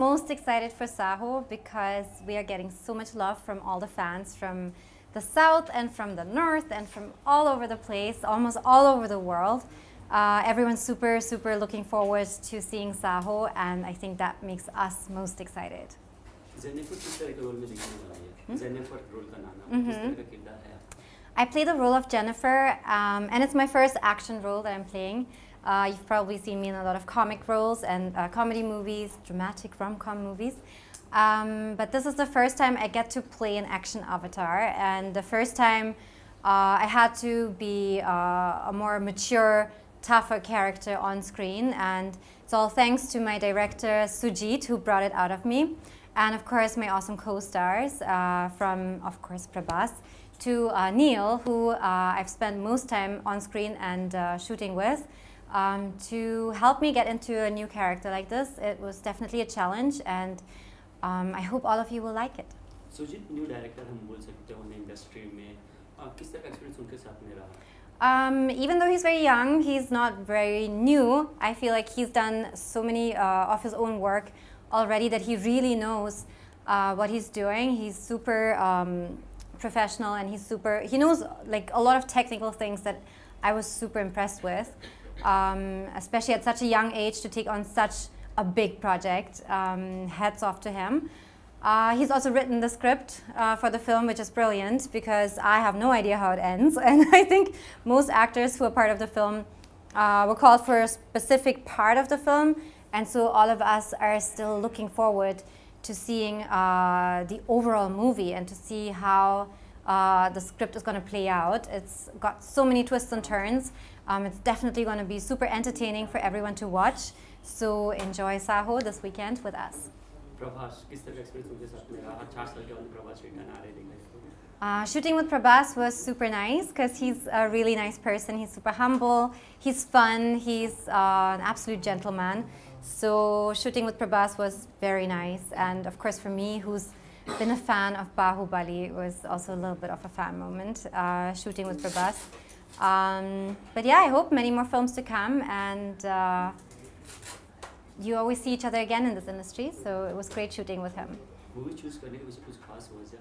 Most excited for Saaho because we are getting so much love from all the fans from the south and from the north and from all over the place, almost all over the world. Everyone's super looking forward to seeing Saaho, and I think that makes us most excited. I play the role of Jennifer, and it's my first action role that I'm playing. You've probably seen me in a lot of comic roles and comedy movies, dramatic rom-com movies. But this is the first time I get to play an action avatar, and the first time I had to be a more mature, tougher character on screen, and it's all thanks to my director Sujit, who brought it out of me, and of course my awesome co-stars from, of course, Prabhas, to Neil, who I've spent most time on screen and shooting with. To help me get into a new character like this. It was definitely a challenge, and I hope all of you will like it. Sujeet new director हम बोल सकते हो industry में किस तरह का experience उनके साथ में रहा? Even though he's very young, he's not very new. I feel like he's done so many of his own work already that he really knows what he's doing. He's super professional, and he knows like a lot of technical things that I was super impressed with. Especially at such a young age to take on such a big project. Hats off to him. He's also written the script for the film, which is brilliant because I have no idea how it ends. And I think most actors who are part of the film were called for a specific part of the film. And so all of us are still looking forward to seeing the overall movie and to see how the script is going to play out. It's got so many twists and turns. It's definitely going to be super entertaining for everyone to watch. So enjoy Saaho this weekend with us. Shooting with Prabhas was super nice because he's a really nice person. He's super humble, he's fun, he's an absolute gentleman. So shooting with Prabhas was very nice. And of course for me, who's been a fan of Bahubali, it was also a little bit of a fan moment shooting with Prabhas. But yeah, I hope many more films to come, and you always see each other again in this industry, so it was great shooting with him. Movie choose करने के पीछे कुछ खास वजह?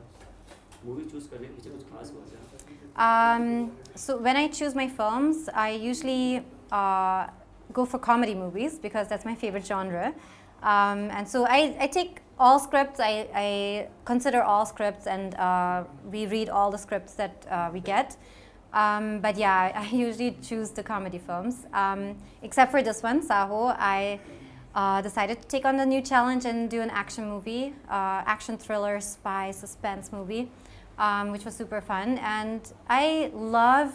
Movie choose करने के पीछे कुछ खास वजह? So when I choose my films, I usually go for comedy movies because that's my favorite genre. And so I take all scripts, I consider all scripts, and we read all the scripts that we get. But yeah, I usually choose the comedy films. Except for this one, Saaho, I decided to take on the new challenge and do an action movie, action thriller, spy, suspense movie, which was super fun. And I love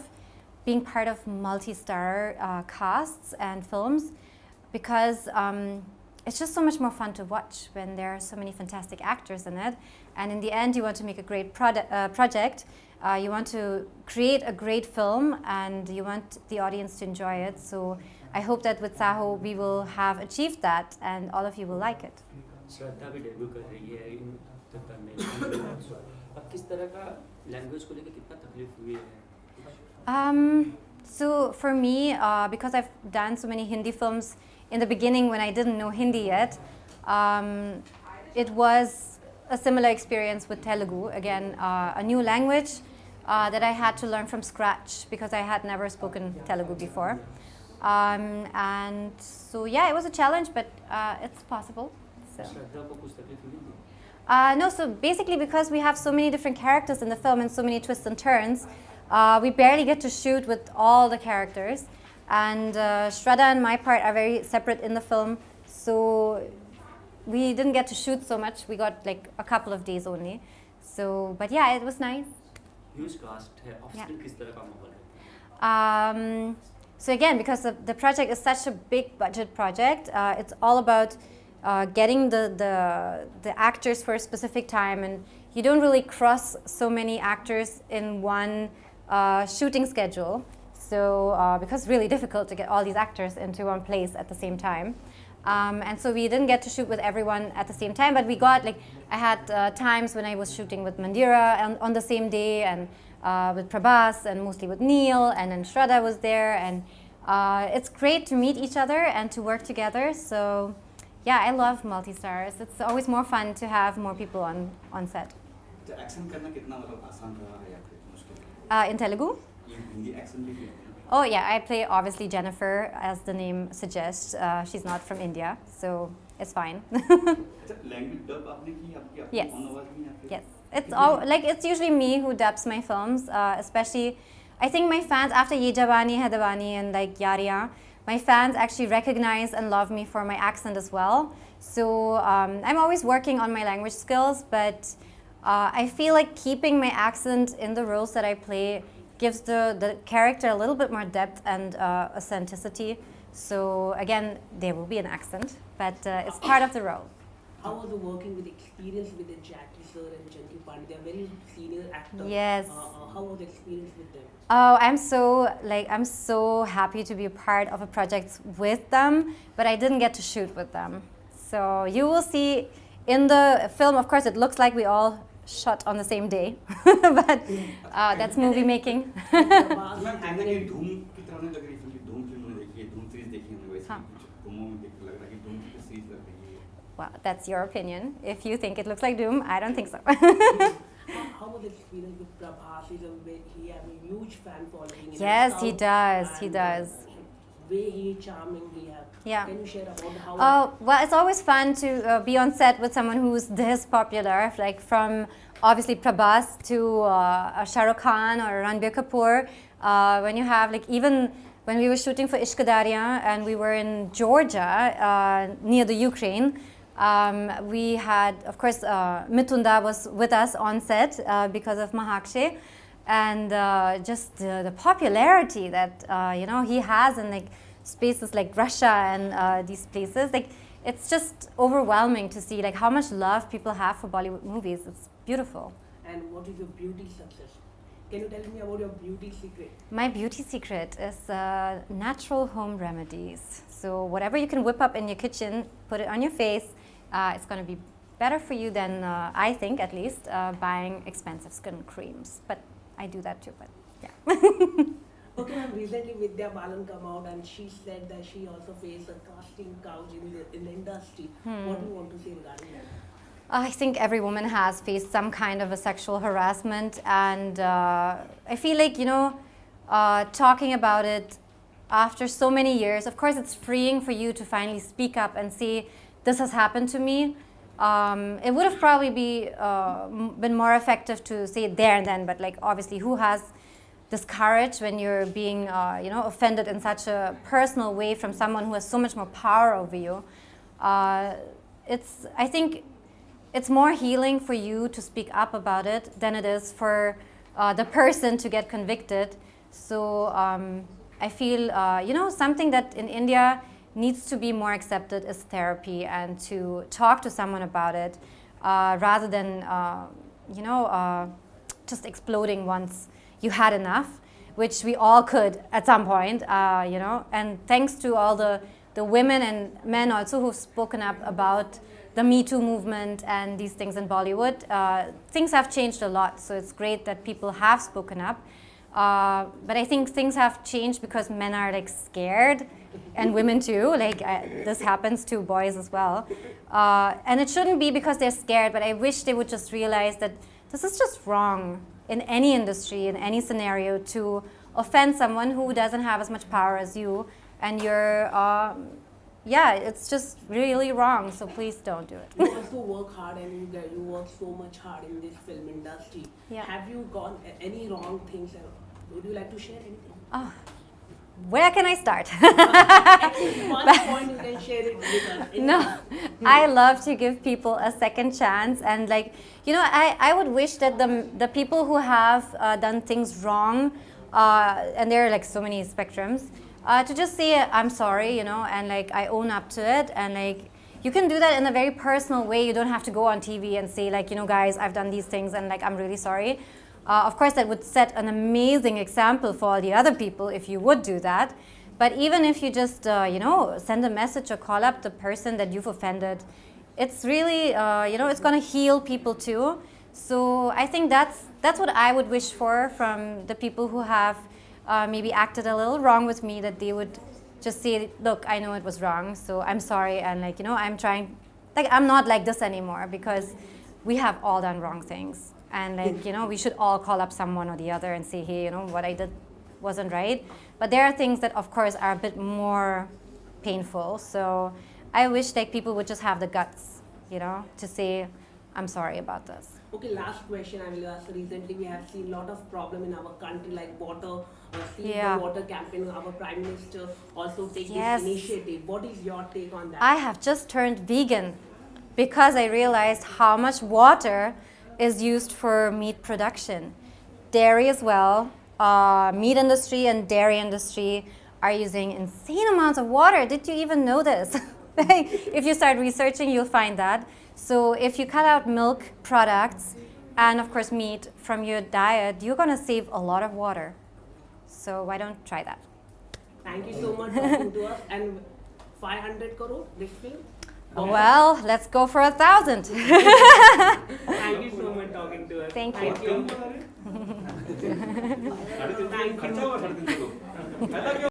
being part of multi-star casts and films because it's just so much more fun to watch when there are so many fantastic actors in it. And in the end, you want to make a great project. You want to create a great film, and you want the audience to enjoy it. So I hope that with Saaho we will have achieved that, and all of you will like it. श्रद्धा भी debut कर रही है इन तक में। अब किस तरह का लैंग्वेज को लेकर कितना तकलीफ हुई है? So for me, because I've done so many Hindi films in the beginning when I didn't know Hindi yet, it was a similar experience with Telugu. Again, a new language that I had to learn from scratch because I had never spoken Telugu before. And so yeah, it was a challenge, but it's possible. So. No, so basically because we have so many different characters in the film and so many twists and turns, we barely get to shoot with all the characters. And Shraddha and my part are very separate in the film, so we didn't get to shoot so much. We got like a couple of days only. So, but yeah, it was nice. Huge cast है, off-screen किस तरह का माहौल है? So again, because the project is such a big budget project, it's all about getting the actors for a specific time, and you don't really cross so many actors in one shooting schedule. So because it's really difficult to get all these actors into one place at the same time. And so we didn't get to shoot with everyone at the same time, but we got like, I had times when I was shooting with Mandira on the same day, and with Prabhas, and mostly with Neil, and then Shraddha was there, and it's great to meet each other and to work together. So yeah, I love multi-stars. It's always more fun to have more people on set. तो action करना कितना मतलब आसान रहा है या फिर मुश्किल? In Telugu? ये हिंदी एक्शन भी किया है। Oh yeah, I play obviously Jennifer, as the name suggests. She's not from India, so it's fine. अच्छा लैंग्वेज डब आपने की आपकी अपनी Yes. own आवाज में या फिर? Yes, it's all like it's usually me who dubs my films, especially. I think my fans after Ye Jawani Hai Diwani and like Yariya, my fans actually recognize and love me for my accent as well. So I'm always working on my language skills, but I feel like keeping my accent in the roles that I play gives the character a little bit more depth and authenticity. So again, there will be an accent, but it's part of the role. How was the working with experience with the Jackie sir and Janki Pandey? They are very senior actors. Yes. How was the experience with them? Oh, I'm so happy to be a part of a project with them, but I didn't get to shoot with them. So you will see in the film, of course, it looks like we all shot on the same day, but that's movie making. मैं कहना कि धूम की तरह नहीं लग रही film धूम फिल्म देखी है धूम सीरीज देखी है वैसे हाँ. कुछ धूमों में देख लग रहा है कि धूम की सीरीज लग रही है। Well, that's your opinion. If you think it looks like Doom, I don't think so. How was the experience with Prabhas? He has a huge fan following. in Yes, South he does. He and, does. Way he is charming. He has. Yeah. Can you share about how? Oh, well, it's always fun to be on set with someone who's this popular, like from obviously Prabhas to Shah Rukh Khan or Ranbir Kapoor. When you have like even when we were shooting for Ishq Darya and we were in Georgia near the Ukraine, we had, of course, Mitunda was with us on set because of Mahakshe. And just the popularity that he has in like spaces like Russia and these places, like it's just overwhelming to see like how much love people have for Bollywood movies. It's beautiful. And what is your beauty success? Can you tell me about your beauty secret? My beauty secret is natural home remedies. So whatever you can whip up in your kitchen, put it on your face. It's going to be better for you than I think, at least, buying expensive skin creams. But I do that too, but yeah. Okay, ma'am, recently Vidya Balan come out and she said that she also faced a casting couch in the industry. What do you want to say regarding that? I think every woman has faced some kind of a sexual harassment, and I feel like, talking about it after so many years, of course it's freeing for you to finally speak up and say, this has happened to me. It would have probably been more effective to say it there and then, but like obviously who has this courage when you're being offended in such a personal way from someone who has so much more power over you. I think it's more healing for you to speak up about it than it is for the person to get convicted. So I feel something that in India needs to be more accepted is therapy, and to talk to someone about it rather than just exploding once you had enough, which we all could at some point, and thanks to all the women and men also who've spoken up about the Me Too movement and these things in Bollywood. Things have changed a lot, so it's great that people have spoken up. But I think things have changed because men are like scared, and women too. Like this happens to boys as well, and it shouldn't be because they're scared. But I wish they would just realize that this is just wrong in any industry, in any scenario, to offend someone who doesn't have as much power as you, and you're. It's just really wrong. So please don't do it. You also work hard, and you work so much hard in this film industry. Yeah. Have you gone any wrong things? Would you like to share anything? Oh, where can I start? At least one point you can share it with us. No, I love to give people a second chance, and I would wish that the people who have done things wrong, and there are like so many spectrums, to just say I'm sorry, and like I own up to it, and like you can do that in a very personal way. You don't have to go on TV and say like, guys, I've done these things and like I'm really sorry. Of course, that would set an amazing example for all the other people if you would do that. But even if you just, send a message or call up the person that you've offended, it's really, it's going to heal people too. So I think that's what I would wish for from the people who have maybe acted a little wrong with me, that they would just say, look, I know it was wrong, so I'm sorry, and like, you know, I'm trying, like, I'm not like this anymore, because we have all done wrong things. And like, you know, we should all call up someone or the other and say, hey, you know, what I did wasn't right. But there are things that, of course, are a bit more painful. So I wish like people would just have the guts, you know, to say, I'm sorry about this. Okay, last question I will ask. Recently, we have seen a lot of problem in our country, like water, Save the Water campaign. Our Prime Minister also take this initiative. What is your take on that? I have just turned vegan because I realized how much water is used for meat production. Dairy as well. Meat industry and dairy industry are using insane amounts of water. Did you even know this? If you start researching, you'll find that. So if you cut out milk products and of course meat from your diet, you're gonna save a lot of water. So why don't try that? Thank you so much for talking to us. And 500 crore this film? Well, let's go for 1,000. Thank you so much talking to us. Thank you. Thank you.